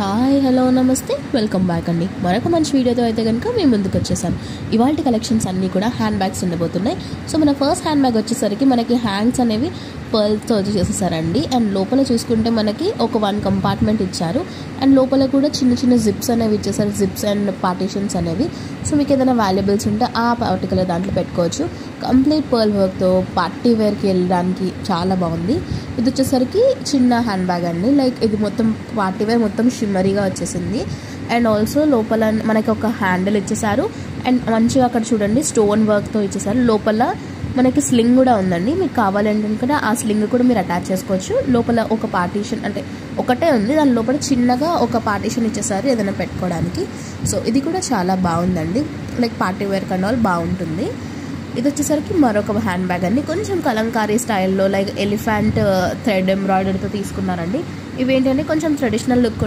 Hi hello నమస్తే welcome back అండి. మరొక మంచి వీడియోతో అయితే కనుక మేము ముందుకు వచ్చేసాను. ఇవాళ కలెక్షన్స్ అన్నీ కూడా హ్యాండ్ బ్యాగ్స్ ఉండబోతున్నాయి. సో మన ఫస్ట్ హ్యాండ్ బ్యాగ్ వచ్చేసరికి మనకి హ్యాండ్స్ అనేవి పర్ల్స్తో చేసేసారండి. అండ్ లోపల చూసుకుంటే మనకి ఒక 1 కంపార్ట్మెంట్ ఇచ్చారు. అండ్ లోపల కూడా చిన్న చిన్న జిప్స్ అనేవి ఇచ్చేసారు, జిప్స్ అండ్ పార్టీషన్స్ అనేవి. సో మీకు ఏదైనా వాల్యుబుల్స్ ఉంటే ఆ పర్టికులర్ దాంట్లో పెట్టుకోవచ్చు. కంప్లీట్ పర్ల్ వర్క్తో పార్టీ వేర్కి వెళ్ళడానికి చాలా బాగుంది. ఇది వచ్చేసరికి చిన్న హ్యాండ్ బ్యాగ్ అండి. లైక్ ఇది మొత్తం పార్టీ వేర్, మొత్తం షిమ్మరీగా వచ్చేసింది. అండ్ ఆల్సో లోపల మనకి ఒక హ్యాండిల్ ఇచ్చేసారు. అండ్ మంచిగా అక్కడ చూడండి స్టోన్ వర్క్తో ఇచ్చేసారు. లోపల మనకి స్లింగ్ కూడా ఉందండి. మీకు కావాలంటే కూడా ఆ స్లింగ్ కూడా మీరు అటాచ్ చేసుకోవచ్చు. లోపల ఒక పార్టీషన్ అంటే ఒకటే ఉంది, దాని లోపల చిన్నగా ఒక పార్టీషన్ ఇచ్చేసారు ఏదైనా పెట్టుకోవడానికి. సో ఇది కూడా చాలా బాగుందండి. లైక్ పార్టీ వేర్ కన్నా బాగుంటుంది. ఇది వచ్చేసరికి మరొక హ్యాండ్ బ్యాగ్ అండి. కొంచెం కలంకారీ స్టైల్లో లైక్ ఎలిఫెంట్ థ్రెడ్ ఎంబ్రాయిడరీతో తీసుకున్నారండి. ఇవేంటంటే కొంచెం ట్రెడిషనల్ లుక్